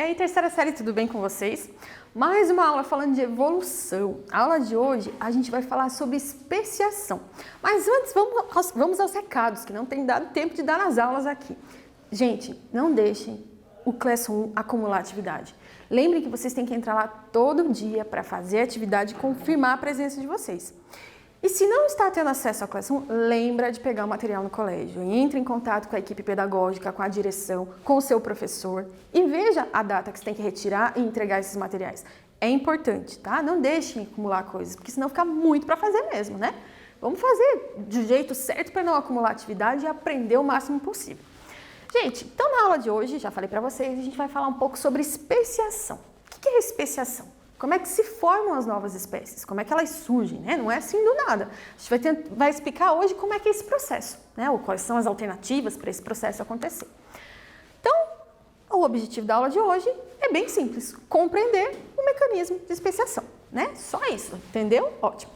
aí, terceira série, tudo bem com vocês? Mais uma aula falando de evolução. A aula de hoje a gente vai falar sobre especiação. Mas antes, vamos aos recados, que não tem dado tempo de dar nas aulas aqui. Gente, não deixem o Class 1 acumular atividade. Lembrem que vocês têm que entrar lá todo dia para fazer a atividade e confirmar a presença de vocês. E se não está tendo acesso ao Class 1, lembra de pegar o material no colégio. Entre em contato com a equipe pedagógica, com a direção, com o seu professor e veja a data que você tem que retirar e entregar esses materiais. É importante, tá? Não deixem acumular coisas, porque senão fica muito para fazer mesmo, né? Vamos fazer do jeito certo para não acumular atividade e aprender o máximo possível. Gente, então na aula de hoje, já falei para vocês, a gente vai falar um pouco sobre especiação. O que é especiação? Como é que se formam as novas espécies? Como é que elas surgem, né? Não é assim do nada. A gente vai explicar hoje como é que é esse processo, né? Ou quais são as alternativas para esse processo acontecer. Então, o objetivo da aula de hoje é bem simples, compreender o mecanismo de especiação, né? Só isso, entendeu? Ótimo.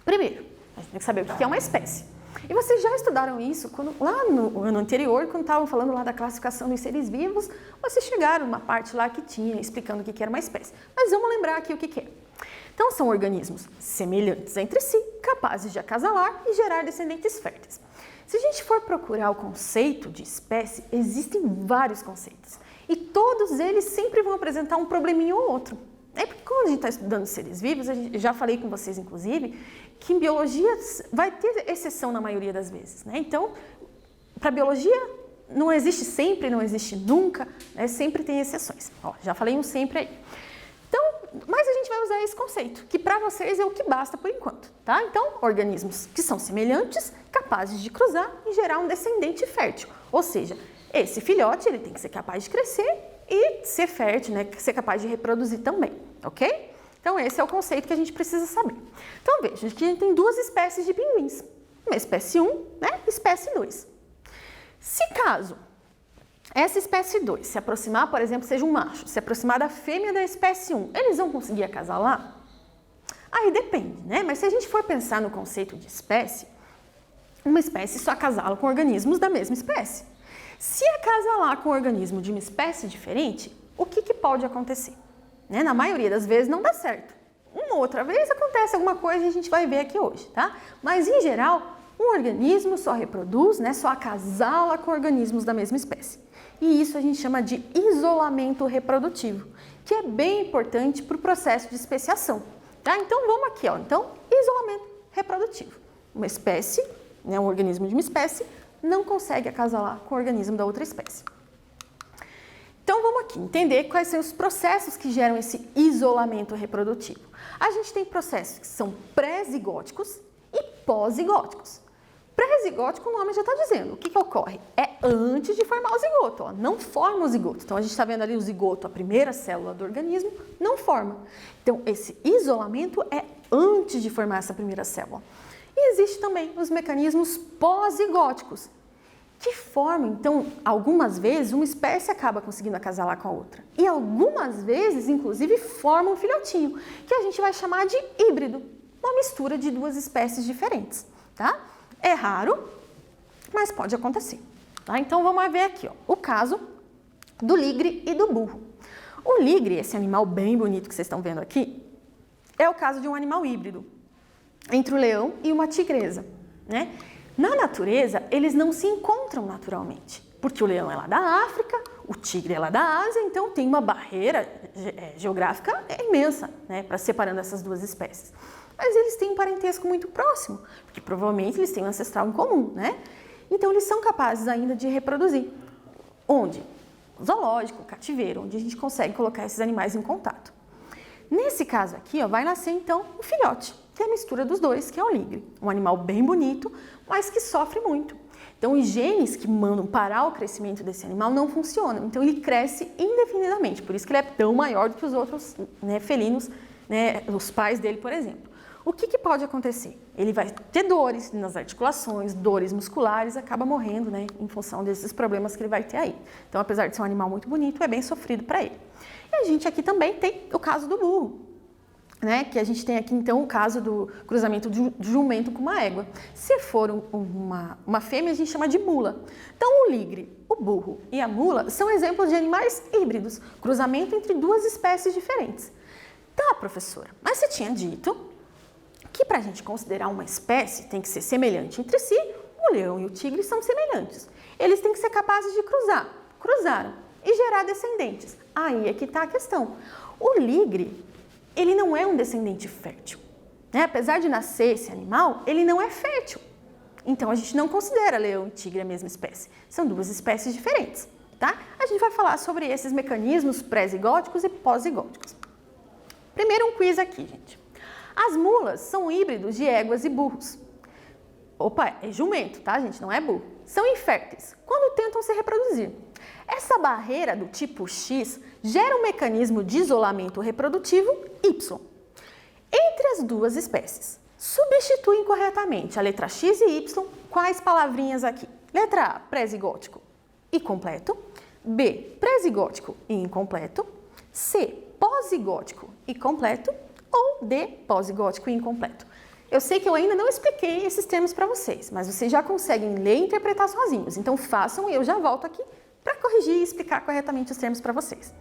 Primeiro, a gente tem que saber o que é uma espécie. E vocês já estudaram isso lá no ano anterior, quando estavam falando lá da classificação dos seres vivos, vocês chegaram numa parte lá que tinha explicando o que era uma espécie. Mas vamos lembrar aqui o que é. Então, são organismos semelhantes entre si, capazes de acasalar e gerar descendentes férteis. Se a gente for procurar o conceito de espécie, existem vários conceitos. E todos eles sempre vão apresentar um probleminha ou outro. Porque quando a gente está estudando seres vivos, já falei com vocês, inclusive, que em biologia vai ter exceção na maioria das vezes, né? Então, para biologia, não existe sempre, não existe nunca, né? Sempre tem exceções. Ó, já falei um sempre aí. Então, mas a gente vai usar esse conceito, que para vocês é o que basta por enquanto, tá? Então, organismos que são semelhantes, capazes de cruzar e gerar um descendente fértil. Ou seja, esse filhote ele tem que ser capaz de crescer e ser fértil, né? Ser capaz de reproduzir também, ok? Então, esse é o conceito que a gente precisa saber. Então, veja, aqui a gente tem duas espécies de pinguins. Uma espécie 1, né? Espécie 2. Se caso essa espécie 2 se aproximar, por exemplo, seja um macho, se aproximar da fêmea da espécie 1, eles vão conseguir acasalar? Aí depende, né? Mas se a gente for pensar no conceito de espécie, uma espécie só acasala com organismos da mesma espécie. Se acasalar com um organismo de uma espécie diferente, o que pode acontecer? Né? Na maioria das vezes não dá certo. Uma outra vez acontece alguma coisa e a gente vai ver aqui hoje, tá? Mas em geral, um organismo só reproduz, né, só acasala com organismos da mesma espécie. E isso a gente chama de isolamento reprodutivo, que é bem importante para o processo de especiação. Tá? Então vamos aqui, ó. Então, isolamento reprodutivo. Uma espécie, né, um organismo de uma espécie, não consegue acasalar com o organismo da outra espécie. Então vamos aqui entender quais são os processos que geram esse isolamento reprodutivo. A gente tem processos que são pré-zigóticos e pós-zigóticos. Pré-zigótico, o nome já está dizendo. O que ocorre? É antes de formar o zigoto, ó, não forma o zigoto. Então a gente está vendo ali o zigoto, a primeira célula do organismo, não forma. Então esse isolamento é antes de formar essa primeira célula. E existe também os mecanismos pós-zigóticos, que formam, então, algumas vezes, uma espécie acaba conseguindo acasalar com a outra. E algumas vezes, inclusive, formam um filhotinho, que a gente vai chamar de híbrido, uma mistura de duas espécies diferentes, tá? É raro, mas pode acontecer, tá? Então, vamos ver aqui, ó, o caso do ligre e do burro. O ligre, esse animal bem bonito que vocês estão vendo aqui, é o caso de um animal híbrido, entre o leão e uma tigresa, né? Na natureza, eles não se encontram naturalmente, porque o leão é lá da África, o tigre é lá da Ásia, então tem uma barreira geográfica imensa, né, para separando essas duas espécies. Mas eles têm um parentesco muito próximo, porque provavelmente eles têm um ancestral em comum, né? Então eles são capazes ainda de reproduzir. Onde? Zoológico, cativeiro, onde a gente consegue colocar esses animais em contato. Nesse caso aqui, ó, vai nascer então o filhote, que é a mistura dos dois, que é o ligre. Um animal bem bonito, mas que sofre muito. Então, os genes que mandam parar o crescimento desse animal não funcionam. Então, ele cresce indefinidamente. Por isso que ele é tão maior do que os outros, né, felinos, né, os pais dele, por exemplo. O que pode acontecer? Ele vai ter dores nas articulações, dores musculares, acaba morrendo, né, em função desses problemas que ele vai ter aí. Então, apesar de ser um animal muito bonito, é bem sofrido para ele. E a gente aqui também tem o caso do burro. né, que a gente tem aqui então o caso do cruzamento de jumento com uma égua. Se for uma fêmea, a gente chama de mula. Então o ligre, o burro e a mula são exemplos de animais híbridos, cruzamento entre duas espécies diferentes. Tá, professora, mas você tinha dito que para a gente considerar uma espécie tem que ser semelhante entre si. O leão e o tigre são semelhantes. Eles têm que ser capazes de cruzar. Cruzaram e gerar descendentes. Aí é que está a questão. O ligre, ele não é um descendente fértil, né? Apesar de nascer esse animal, ele não é fértil. Então a gente não considera leão e tigre a mesma espécie. São duas espécies diferentes, tá? A gente vai falar sobre esses mecanismos pré-zigóticos e pós-zigóticos. Primeiro um quiz aqui, gente. As mulas são híbridos de éguas e burros. Opa, é jumento, tá, gente? Não é burro. São inférteis quando tentam se reproduzir. Essa barreira do tipo X gera um mecanismo de isolamento reprodutivo Y. Entre as duas espécies, substituem corretamente a letra X e Y quais palavrinhas aqui? Letra A, pré-zigótico e completo. B, pré-zigótico e incompleto. C, pós-zigótico e completo. Ou D, pós-zigótico e incompleto. Eu sei que eu ainda não expliquei esses termos para vocês, mas vocês já conseguem ler e interpretar sozinhos. Então façam e eu já volto aqui para corrigir e explicar corretamente os termos para vocês.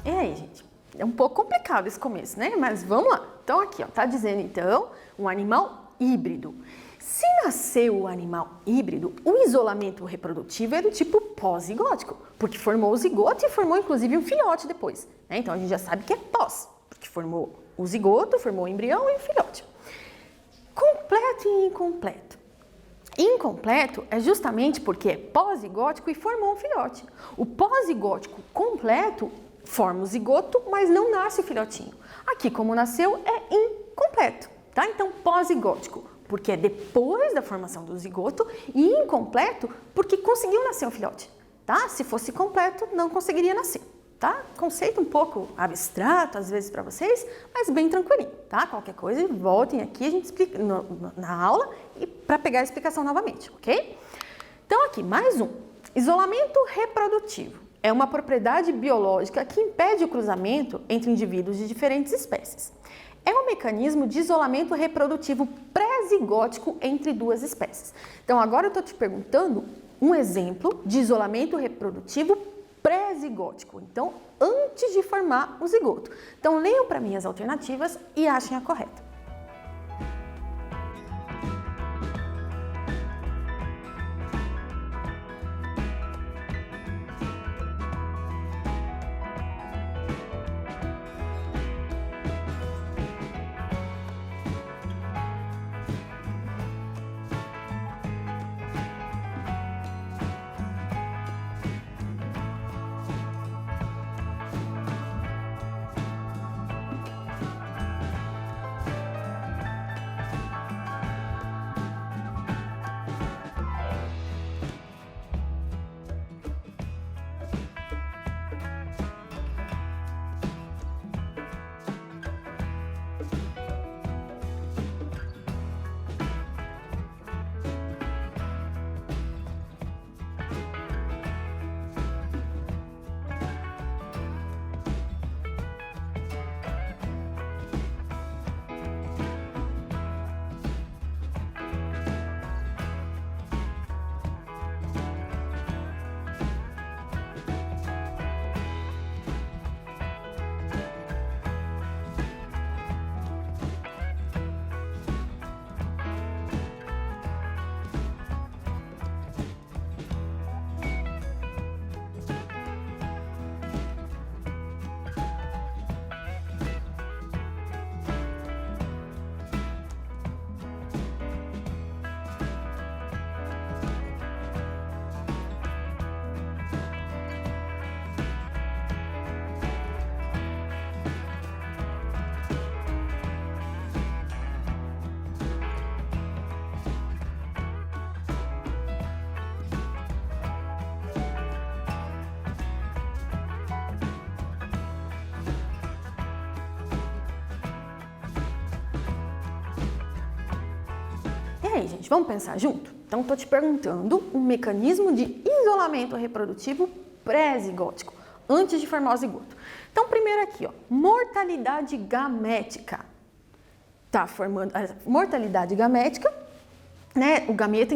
E aí, gente? É um pouco complicado esse começo, né? Mas vamos lá. Então aqui, ó, tá dizendo então um animal híbrido. Se nasceu o animal híbrido, o isolamento reprodutivo é do tipo pós-zigótico, porque formou o zigoto e formou inclusive um filhote depois, né? Então a gente já sabe que é pós, porque formou o zigoto, formou o embrião e o filhote. Completo e incompleto. Incompleto é justamente porque é pós-zigótico e formou um filhote. O pós-zigótico completo forma o zigoto, mas não nasce o filhotinho. Aqui, como nasceu, é incompleto, tá? Então, pós-zigótico, porque é depois da formação do zigoto, e incompleto, porque conseguiu nascer um filhote, tá? Se fosse completo, não conseguiria nascer, tá? Conceito um pouco abstrato, às vezes, para vocês, mas bem tranquilinho, tá? Qualquer coisa, voltem aqui, a gente explica na aula e para pegar a explicação novamente, ok? Então, aqui, mais um. Isolamento reprodutivo. É uma propriedade biológica que impede o cruzamento entre indivíduos de diferentes espécies. É um mecanismo de isolamento reprodutivo pré-zigótico entre duas espécies. Então, agora eu estou te perguntando um exemplo de isolamento reprodutivo pré-zigótico. Então, antes de formar o zigoto. Então, leiam para mim as alternativas e achem a correta. aí, gente, vamos pensar junto? Então, estou te perguntando um mecanismo de isolamento reprodutivo pré-zigótico, antes de formar o zigoto. Então, primeiro aqui, ó, mortalidade gamética. Tá formando a mortalidade gamética, né? O gameta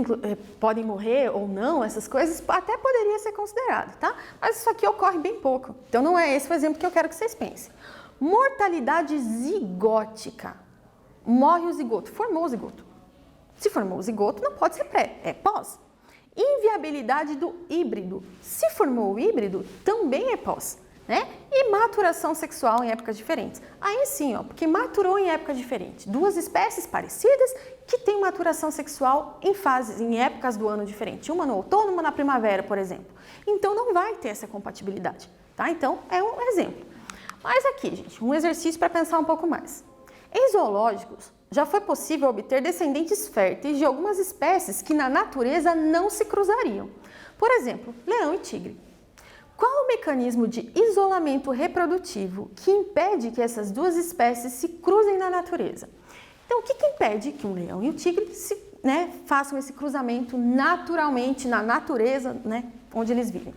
podem morrer ou não, essas coisas até poderia ser considerado, tá? Mas isso aqui ocorre bem pouco. Então, não é esse o exemplo que eu quero que vocês pensem. Mortalidade zigótica. Morre o zigoto, formou o zigoto. Se formou o zigoto, não pode ser pré, é pós. Inviabilidade do híbrido. Se formou o híbrido, também é pós, né? E maturação sexual em épocas diferentes. Aí sim, ó, porque maturou em épocas diferentes. Duas espécies parecidas que têm maturação sexual em épocas do ano diferentes. Uma no outono, uma na primavera, por exemplo. Então não vai ter essa compatibilidade, tá? Então é um exemplo. Mas aqui, gente, um exercício para pensar um pouco mais. Em zoológicos, já foi possível obter descendentes férteis de algumas espécies que na natureza não se cruzariam. Por exemplo, leão e tigre. Qual o mecanismo de isolamento reprodutivo que impede que essas duas espécies se cruzem na natureza? Então, o que impede que um leão e um tigre façam esse cruzamento naturalmente na natureza, né, onde eles vivem?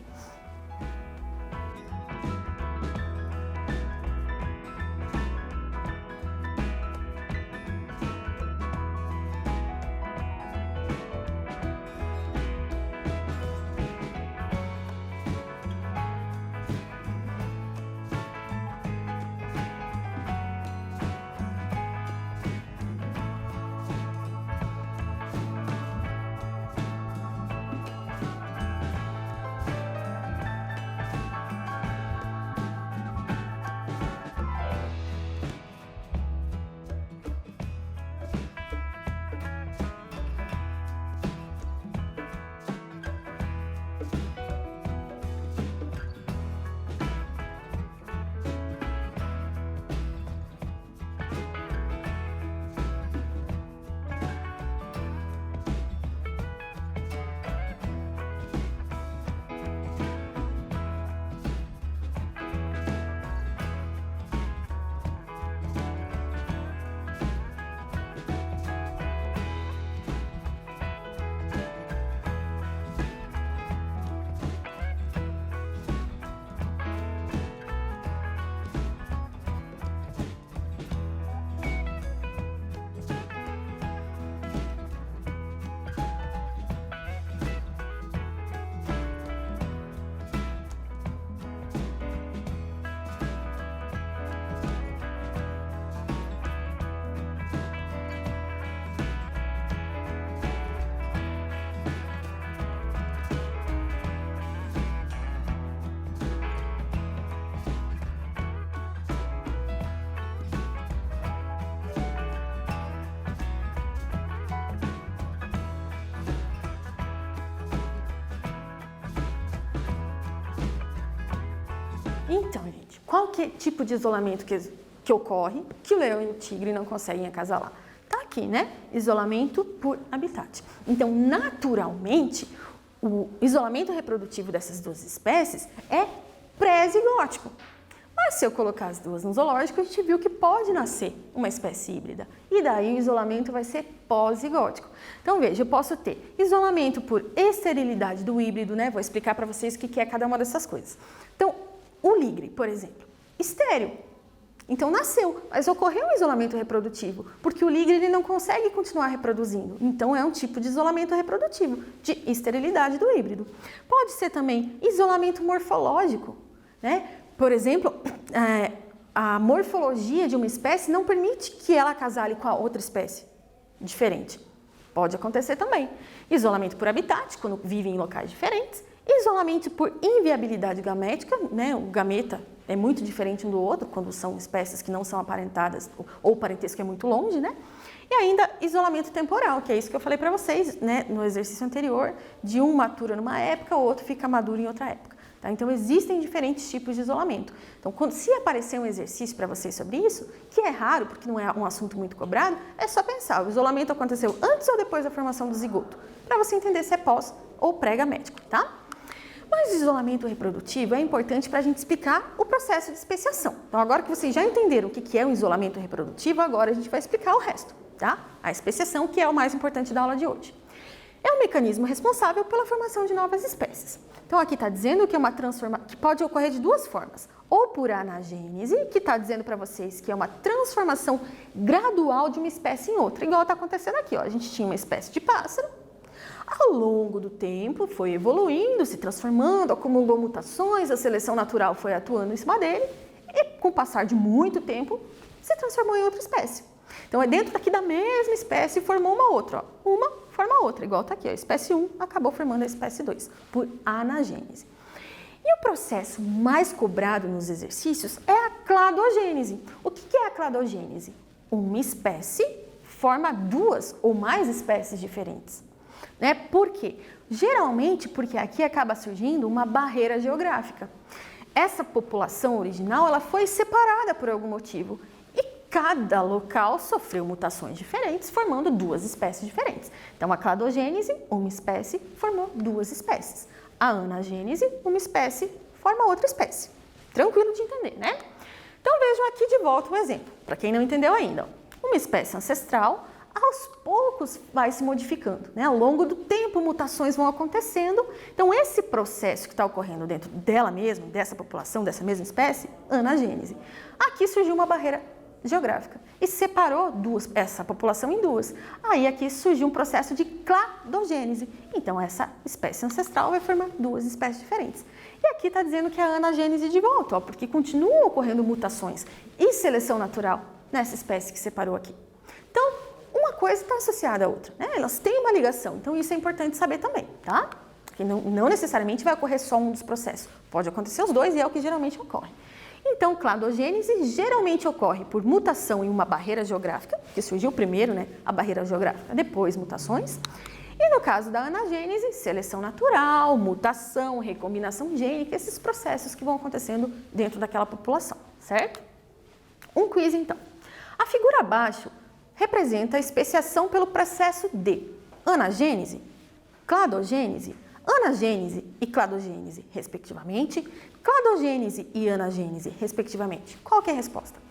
Então, gente, qual que é tipo de isolamento que ocorre que o leão e o tigre não conseguem acasalar? Tá aqui, né? Isolamento por habitat. Então, naturalmente, o isolamento reprodutivo dessas duas espécies é pré-zigótico. Mas se eu colocar as duas no zoológico, a gente viu que pode nascer uma espécie híbrida. E daí o isolamento vai ser pós-zigótico. Então, veja, eu posso ter isolamento por esterilidade do híbrido, né? Vou explicar para vocês o que é cada uma dessas coisas. Então, o ligre, por exemplo, estéril. Então, nasceu, mas ocorreu um isolamento reprodutivo, porque o ligre ele não consegue continuar reproduzindo. Então, é um tipo de isolamento reprodutivo, de esterilidade do híbrido. Pode ser também isolamento morfológico, né? Por exemplo, a morfologia de uma espécie não permite que ela acasale com a outra espécie diferente. Pode acontecer também. Isolamento por habitat, quando vivem em locais diferentes. Isolamento por inviabilidade gamética, né? O gameta é muito diferente um do outro, quando são espécies que não são aparentadas ou o parentesco é muito longe, né? E ainda isolamento temporal, que é isso que eu falei para vocês, né, no exercício anterior, de um matura numa época, o outro fica maduro em outra época. Tá? Então, existem diferentes tipos de isolamento. Então, se aparecer um exercício para vocês sobre isso, que é raro, porque não é um assunto muito cobrado, é só pensar, o isolamento aconteceu antes ou depois da formação do zigoto, para você entender se é pós ou pré-gamético, tá? Mas o isolamento reprodutivo é importante para a gente explicar o processo de especiação. Então, agora que vocês já entenderam o que é um isolamento reprodutivo, agora a gente vai explicar o resto. tá? A especiação, que é o mais importante da aula de hoje. É um mecanismo responsável pela formação de novas espécies. Então, aqui está dizendo que é uma transformação que pode ocorrer de duas formas. Ou por anagênese, que está dizendo para vocês que é uma transformação gradual de uma espécie em outra. Igual está acontecendo aqui, ó. A gente tinha uma espécie de pássaro. Ao longo do tempo, foi evoluindo, se transformando, acumulou mutações, a seleção natural foi atuando em cima dele e, com o passar de muito tempo, se transformou em outra espécie. Então, é dentro daqui da mesma espécie formou uma outra, ó. Uma forma outra, igual está aqui, ó. A espécie 1 acabou formando a espécie 2, por anagênese. E o processo mais cobrado nos exercícios é a cladogênese. O que é a cladogênese? Uma espécie forma duas ou mais espécies diferentes. Né? Por quê? Geralmente porque aqui acaba surgindo uma barreira geográfica. Essa população original ela foi separada por algum motivo e cada local sofreu mutações diferentes, formando duas espécies diferentes. Então, a cladogênese, uma espécie, formou duas espécies. A anagênese, uma espécie, forma outra espécie. Tranquilo de entender, né? Então, vejam aqui de volta um exemplo, para quem não entendeu ainda. Uma espécie ancestral, aos poucos vai se modificando, né? Ao longo do tempo, mutações vão acontecendo. Então, esse processo que está ocorrendo dentro dela mesma, dessa população, dessa mesma espécie, anagênese. Aqui surgiu uma barreira geográfica e separou essa população em duas. Aí aqui surgiu um processo de cladogênese. Então, essa espécie ancestral vai formar duas espécies diferentes. E aqui está dizendo que é a anagênese de volta, ó, porque continuam ocorrendo mutações e seleção natural nessa espécie que separou aqui. Então, uma coisa está associada à outra, né? Elas têm uma ligação, então isso é importante saber também, tá? Porque não necessariamente vai ocorrer só um dos processos, pode acontecer os dois e é o que geralmente ocorre. Então, cladogênese geralmente ocorre por mutação em uma barreira geográfica, que surgiu primeiro, né, a barreira geográfica, depois mutações. E no caso da anagênese, seleção natural, mutação, recombinação gênica, esses processos que vão acontecendo dentro daquela população, certo? Um quiz então. A figura abaixo representa a especiação pelo processo de anagênese, cladogênese, anagênese e cladogênese, respectivamente, cladogênese e anagênese, respectivamente. Qual que é a resposta?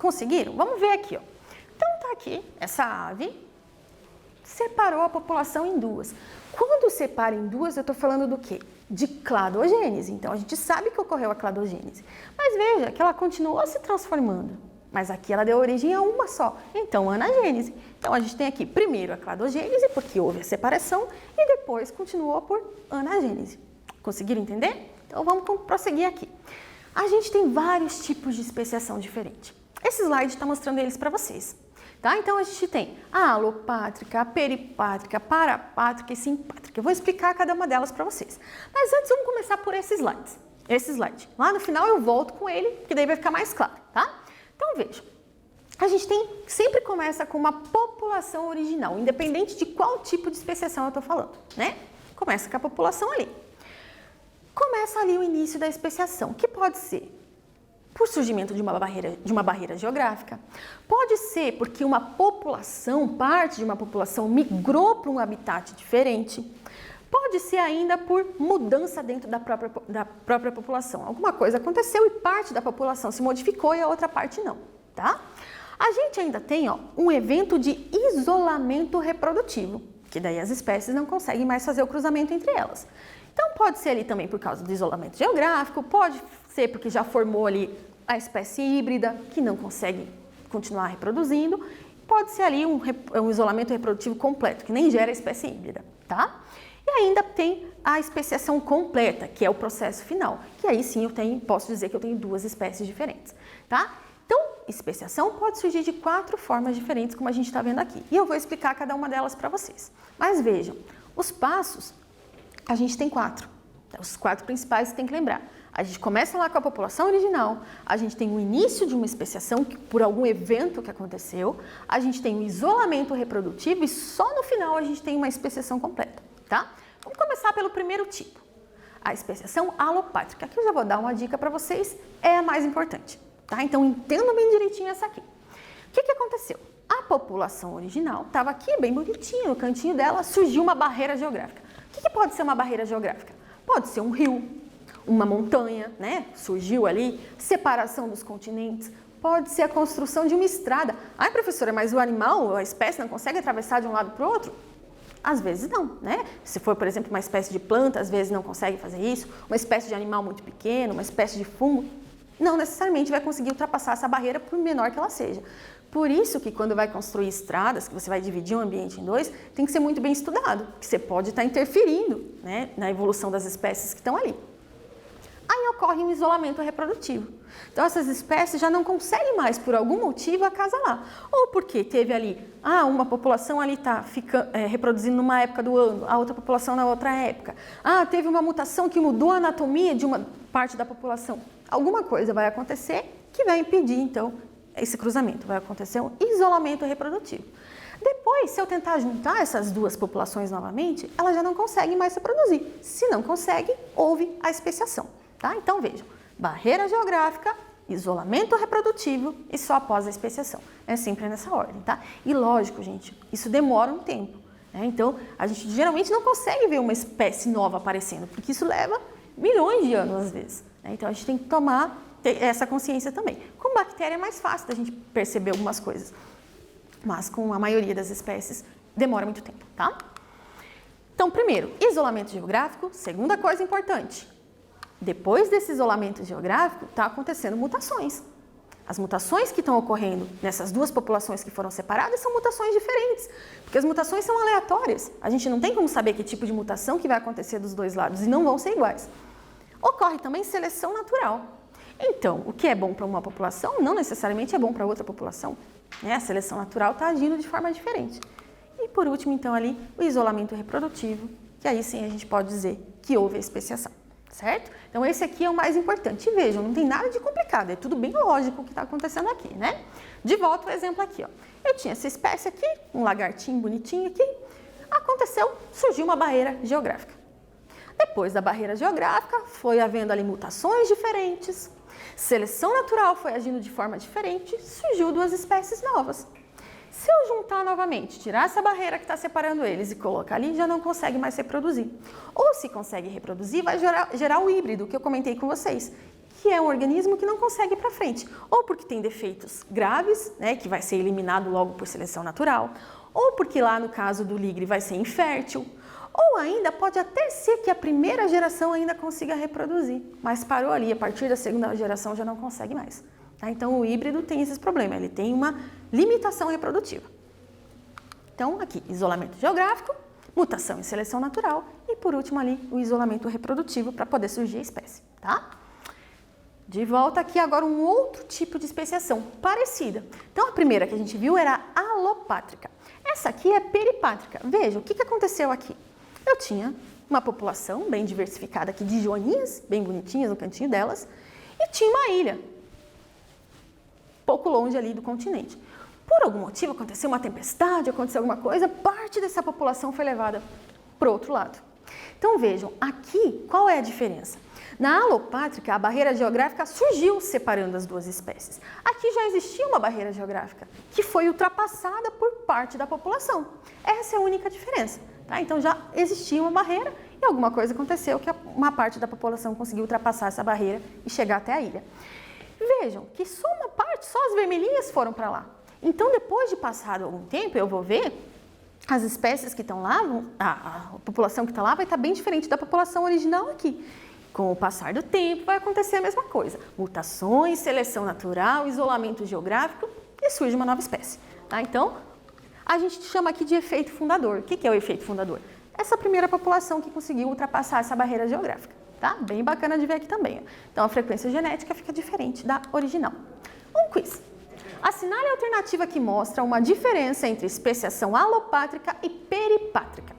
Conseguiram? Vamos ver aqui, ó. Então tá aqui, essa ave separou a população em duas. Quando separa em duas, eu estou falando do quê? De cladogênese. Então, a gente sabe que ocorreu a cladogênese. Mas veja que ela continuou se transformando. Mas aqui ela deu origem a uma só. Então, anagênese. Então, a gente tem aqui primeiro a cladogênese, porque houve a separação, e depois continuou por anagênese. Conseguiram entender? Então, vamos prosseguir aqui. A gente tem vários tipos de especiação diferente. Esse slide está mostrando eles para vocês. Tá? Então, a gente tem a alopátrica, a peripátrica, parapátrica e simpátrica. Eu vou explicar cada uma delas para vocês. Mas antes, vamos começar por esse slide. Lá no final eu volto com ele, que daí vai ficar mais claro, tá? Então, veja. A gente sempre começa com uma população original, independente de qual tipo de especiação eu estou falando, né? Começa com a população ali. Começa ali o início da especiação, que pode ser por surgimento de uma barreira geográfica, pode ser porque uma população, parte de uma população migrou para um habitat diferente, pode ser ainda por mudança dentro da própria população. Alguma coisa aconteceu e parte da população se modificou e a outra parte não, tá? A gente ainda tem, ó, um evento de isolamento reprodutivo, que daí as espécies não conseguem mais fazer o cruzamento entre elas. Então, pode ser ali também por causa do isolamento geográfico, pode ser porque já formou ali a espécie híbrida, que não consegue continuar reproduzindo, pode ser ali um isolamento reprodutivo completo, que nem gera a espécie híbrida, tá? E ainda tem a especiação completa, que é o processo final, que aí sim posso dizer que eu tenho duas espécies diferentes, tá? Então, especiação pode surgir de 4 formas diferentes, como a gente está vendo aqui. E eu vou explicar cada uma delas para vocês. Mas vejam, os passos, a gente tem 4. Os 4 principais você tem que lembrar. A gente começa lá com a população original, a gente tem o início de uma especiação por algum evento que aconteceu, a gente tem o isolamento reprodutivo e só no final a gente tem uma especiação completa, tá? Vamos começar pelo primeiro tipo, a especiação alopátrica. Aqui eu já vou dar uma dica para vocês, é a mais importante, tá? Então entendam bem direitinho essa aqui. O que aconteceu? A população original estava aqui bem bonitinha, no cantinho dela surgiu uma barreira geográfica. O que pode ser uma barreira geográfica? Pode ser um rio, uma montanha, né? Surgiu ali, separação dos continentes, pode ser a construção de uma estrada. Ai, professora, mas o animal, a espécie não consegue atravessar de um lado para o outro? Às vezes não, né? Se for, por exemplo, uma espécie de planta, às vezes não consegue fazer isso, uma espécie de animal muito pequeno, uma espécie de fungo, não necessariamente vai conseguir ultrapassar essa barreira, por menor que ela seja. Por isso que quando vai construir estradas, que você vai dividir um ambiente em 2, tem que ser muito bem estudado, porque você pode estar interferindo, né, na evolução das espécies que estão ali. Aí ocorre um isolamento reprodutivo. Então, essas espécies já não conseguem mais, por algum motivo, acasalar. Ou porque teve ali, uma população ali está reproduzindo numa época do ano, a outra população na outra época. Teve uma mutação que mudou a anatomia de uma parte da população. Alguma coisa vai acontecer que vai impedir, então, esse cruzamento. Vai acontecer um isolamento reprodutivo. Depois, se eu tentar juntar essas duas populações novamente, elas já não conseguem mais se reproduzir. Se não conseguem, houve a especiação. Tá? Então, vejam, barreira geográfica, isolamento reprodutivo e só após a especiação. É sempre nessa ordem, tá? E lógico, gente, isso demora um tempo, né? Então, a gente geralmente não consegue ver uma espécie nova aparecendo, porque isso leva milhões de anos às vezes, né? Então, a gente tem que ter essa consciência também. Com bactéria é mais fácil da gente perceber algumas coisas, mas com a maioria das espécies demora muito tempo, tá? Então, primeiro, isolamento geográfico. Segunda coisa importante, depois desse isolamento geográfico, está acontecendo mutações. As mutações que estão ocorrendo nessas duas populações que foram separadas são mutações diferentes, porque as mutações são aleatórias. A gente não tem como saber que tipo de mutação que vai acontecer dos dois lados e não vão ser iguais. Ocorre também seleção natural. Então, o que é bom para uma população não necessariamente é bom para outra população, né? A seleção natural está agindo de forma diferente. E por último, então, ali, o isolamento reprodutivo, que aí sim a gente pode dizer que houve a especiação. Certo? Então, esse aqui é o mais importante. E vejam, não tem nada de complicado, é tudo bem lógico o que está acontecendo aqui, né? De volta o exemplo aqui, ó. Eu tinha essa espécie aqui, um lagartinho bonitinho aqui. Surgiu uma barreira geográfica. Depois da barreira geográfica, foi havendo ali mutações diferentes, seleção natural foi agindo de forma diferente, surgiu duas espécies novas. Se eu juntar novamente, tirar essa barreira que está separando eles e colocar ali, já não consegue mais reproduzir. Ou se consegue reproduzir, vai gerar o híbrido, que eu comentei com vocês, que que é um organismo que não consegue ir para frente, ou porque tem defeitos graves, né, que vai ser eliminado logo por seleção natural, ou porque lá no caso do ligre vai ser infértil, ou ainda pode até ser que a primeira geração ainda consiga reproduzir, mas parou ali, a partir da segunda geração já não consegue mais. Tá? Então o híbrido tem esses problemas, ele tem uma limitação reprodutiva. Então aqui, isolamento geográfico, mutação e seleção natural e por último ali o isolamento reprodutivo para poder surgir a espécie, tá? De volta aqui agora um outro tipo de especiação parecida. Então a primeira que a gente viu era alopátrica. Essa aqui é peripátrica. Veja, o que aconteceu aqui? Eu tinha uma população bem diversificada aqui de joaninhas, bem bonitinhas no cantinho delas, e tinha uma ilha, pouco longe ali do continente. Por algum motivo, aconteceu uma tempestade, aconteceu alguma coisa, parte dessa população foi levada para o outro lado. Então vejam, aqui qual é a diferença? Na alopátrica, a barreira geográfica surgiu separando as duas espécies. Aqui já existia uma barreira geográfica, que foi ultrapassada por parte da população. Essa é a única diferença. Tá? Então já existia uma barreira e alguma coisa aconteceu que uma parte da população conseguiu ultrapassar essa barreira e chegar até a ilha. Vejam que só uma parte, só as vermelhinhas foram para lá. Então, depois de passado algum tempo, eu vou ver as espécies que estão lá, a população que está lá vai estar bem diferente da população original aqui. Com o passar do tempo, vai acontecer a mesma coisa. Mutações, seleção natural, isolamento geográfico e surge uma nova espécie. Tá? Então, a gente chama aqui de efeito fundador. O que é o efeito fundador? Essa primeira população que conseguiu ultrapassar essa barreira geográfica. Tá? Bem bacana de ver aqui também. Então, a frequência genética fica diferente da original. Um quiz. Assinale a alternativa que mostra uma diferença entre especiação alopátrica e peripátrica.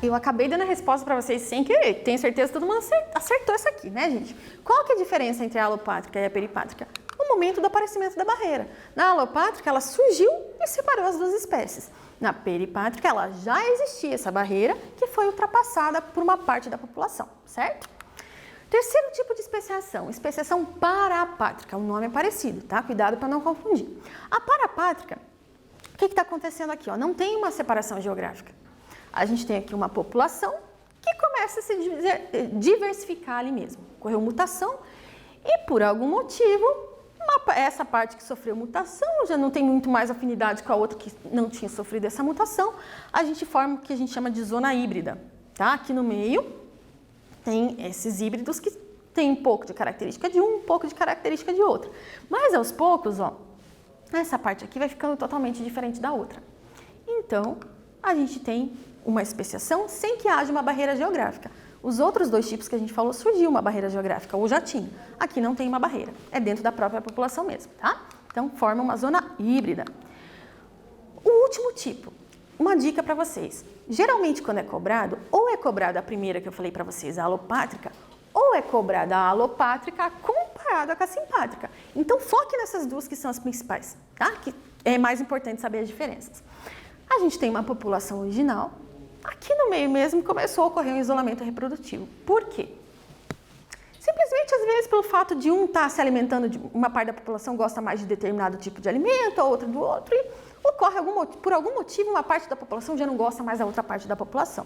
Eu acabei dando a resposta para vocês sem querer. Tenho certeza que todo mundo acertou isso aqui, né, gente? Qual que é a diferença entre a alopátrica e a peripátrica? O momento do aparecimento da barreira. Na alopátrica, ela surgiu e separou as duas espécies. Na peripátrica, ela já existia essa barreira que foi ultrapassada por uma parte da população, certo? Terceiro tipo de especiação, especiação parapátrica. O nome é parecido, tá? Cuidado para não confundir. A parapátrica, o que está acontecendo aqui? Ó? Não tem uma separação geográfica. A gente tem aqui uma população que começa a se diversificar ali mesmo. Ocorreu mutação e, por algum motivo, essa parte que sofreu mutação já não tem muito mais afinidade com a outra que não tinha sofrido essa mutação. A gente forma o que a gente chama de zona híbrida. Tá? Aqui no meio tem esses híbridos que tem um pouco de característica de um pouco de característica de outra. Mas, aos poucos, ó, essa parte aqui vai ficando totalmente diferente da outra. Então, a gente tem uma especiação sem que haja uma barreira geográfica. Os outros dois tipos que a gente falou, surgiu uma barreira geográfica, ou já tinha. Aqui não tem uma barreira, é dentro da própria população mesmo, tá? Então, forma uma zona híbrida. O último tipo, uma dica para vocês. Geralmente, quando é cobrado, ou é cobrada a primeira que eu falei para vocês, a alopátrica, ou é cobrada a alopátrica comparada com a simpátrica. Então, foque nessas duas que são as principais, tá? Que é mais importante saber as diferenças. A gente tem uma população original. Aqui no meio mesmo começou a ocorrer um isolamento reprodutivo. Por quê? Simplesmente, às vezes, pelo fato de um estar se alimentando, de uma parte da população gosta mais de determinado tipo de alimento, a outra do outro, e ocorre por algum motivo uma parte da população já não gosta mais da outra parte da população.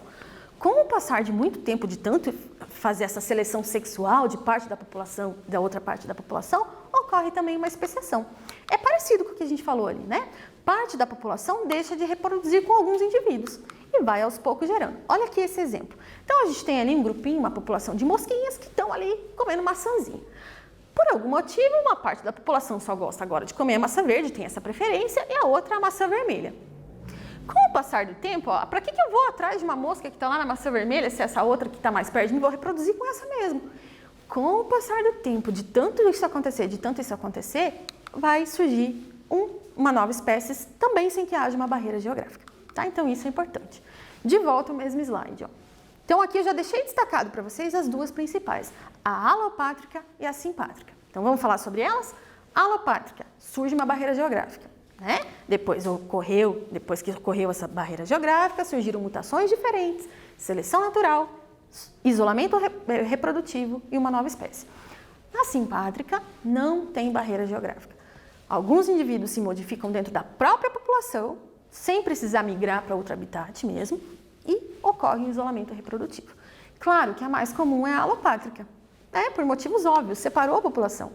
Com o passar de muito tempo, de tanto fazer essa seleção sexual de parte da população, da outra parte da população, ocorre também uma especiação. É parecido com o que a gente falou ali, né? Parte da população deixa de reproduzir com alguns indivíduos e vai aos poucos gerando. Olha aqui esse exemplo. Então, a gente tem ali um grupinho, uma população de mosquinhas que estão ali comendo maçãzinha. Por algum motivo, uma parte da população só gosta agora de comer a maçã verde, tem essa preferência, e a outra a maçã vermelha. Com o passar do tempo, para que eu vou atrás de uma mosca que está lá na maçã vermelha, se essa outra que está mais perto de mim, vou reproduzir com essa mesmo? Com o passar do tempo, de tanto isso acontecer, vai surgir uma nova espécie, também sem que haja uma barreira geográfica. Tá? Então, isso é importante. De volta ao mesmo slide. Ó. Então, aqui eu já deixei destacado para vocês as duas principais, a alopátrica e a simpátrica. Então, vamos falar sobre elas? A alopátrica, surge uma barreira geográfica. Né? Depois que ocorreu essa barreira geográfica, surgiram mutações diferentes, seleção natural, isolamento reprodutivo e uma nova espécie. A simpátrica não tem barreira geográfica. Alguns indivíduos se modificam dentro da própria população, sem precisar migrar para outro habitat mesmo, e ocorre um isolamento reprodutivo. Claro que a mais comum é a alopátrica, por motivos óbvios, separou a população.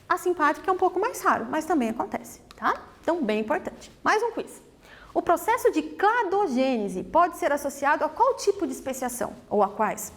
A simpátrica é um pouco mais raro, mas também acontece, tá? Então, bem importante. Mais um quiz. O processo de cladogênese pode ser associado a qual tipo de especiação, ou a quais?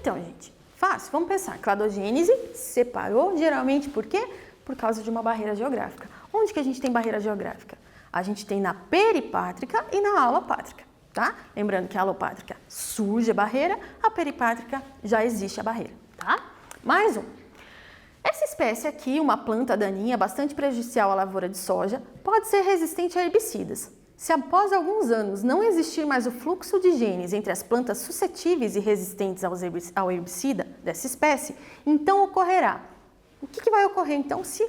Então, gente, fácil, vamos pensar. Cladogênese separou geralmente por quê? Por causa de uma barreira geográfica. Onde que a gente tem barreira geográfica? A gente tem na peripátrica e na alopátrica, tá? Lembrando que a alopátrica surge a barreira, a peripátrica já existe a barreira, tá? Mais um. Essa espécie aqui, uma planta daninha bastante prejudicial à lavoura de soja, pode ser resistente a herbicidas. Se após alguns anos não existir mais o fluxo de genes entre as plantas suscetíveis e resistentes ao herbicida dessa espécie, então ocorrerá. O que vai ocorrer então se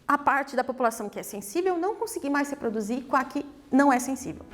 a parte da população que é sensível não conseguir mais se reproduzir com a que não é sensível?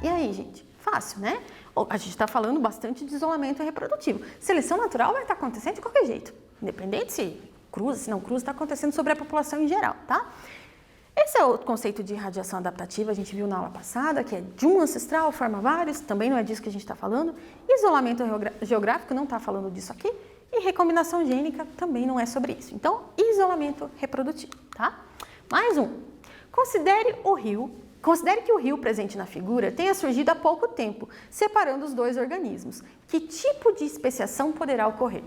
E aí, gente? Fácil, né? A gente está falando bastante de isolamento reprodutivo. Seleção natural vai estar acontecendo de qualquer jeito. Independente se cruza, se não cruza, está acontecendo sobre a população em geral, tá? Esse é o conceito de radiação adaptativa, a gente viu na aula passada, que é de um ancestral, forma vários, também não é disso que a gente está falando. Isolamento geográfico não está falando disso aqui. E recombinação gênica também não é sobre isso. Então, isolamento reprodutivo, tá? Mais um. Considere que o rio presente na figura tenha surgido há pouco tempo, separando os dois organismos. Que tipo de especiação poderá ocorrer?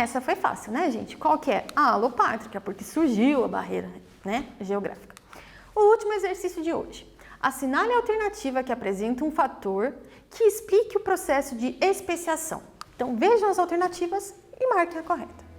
Essa foi fácil, né, gente? Qual que é? A alopátrica, porque surgiu a barreira, né, geográfica. O último exercício de hoje. Assinale a alternativa que apresenta um fator que explique o processo de especiação. Então, vejam as alternativas e marquem a correta.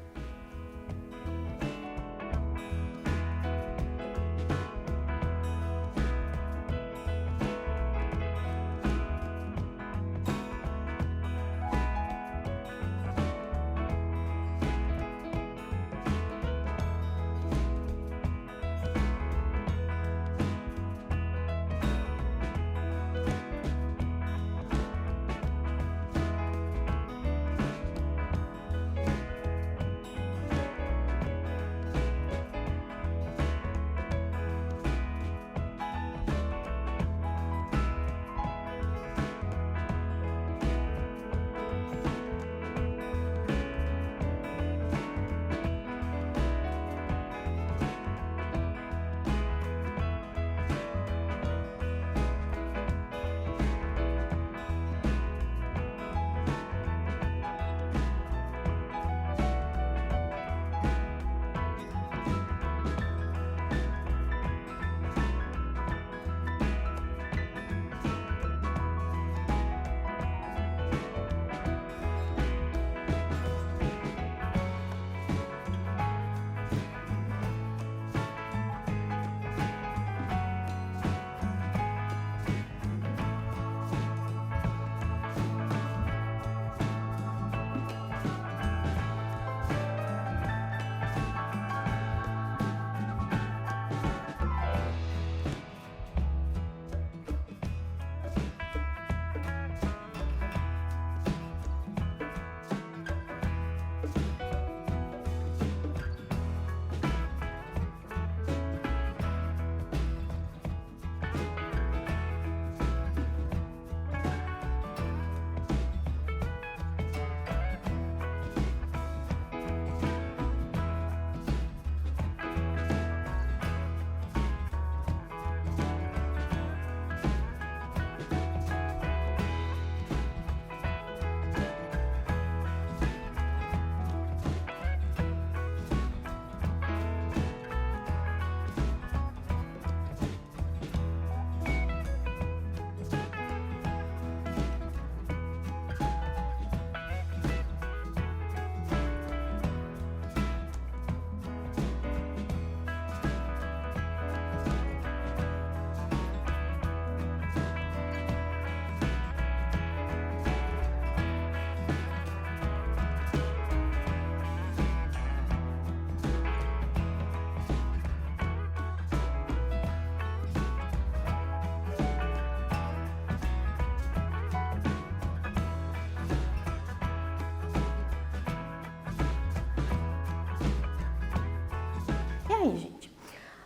aí, gente?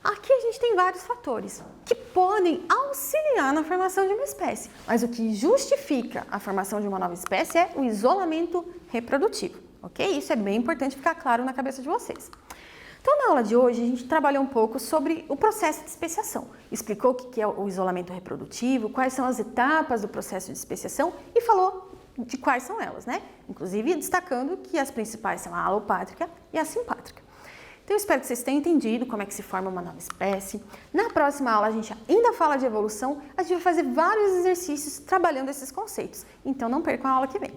Aqui a gente tem vários fatores que podem auxiliar na formação de uma espécie, mas o que justifica a formação de uma nova espécie é o isolamento reprodutivo, ok? Isso é bem importante ficar claro na cabeça de vocês. Então, na aula de hoje, a gente trabalhou um pouco sobre o processo de especiação, explicou o que é o isolamento reprodutivo, quais são as etapas do processo de especiação e falou de quais são elas, né? Inclusive destacando que as principais são a alopátrica e a simpátrica. Então, eu espero que vocês tenham entendido como é que se forma uma nova espécie. Na próxima aula, a gente ainda fala de evolução, a gente vai fazer vários exercícios trabalhando esses conceitos. Então, não percam a aula que vem.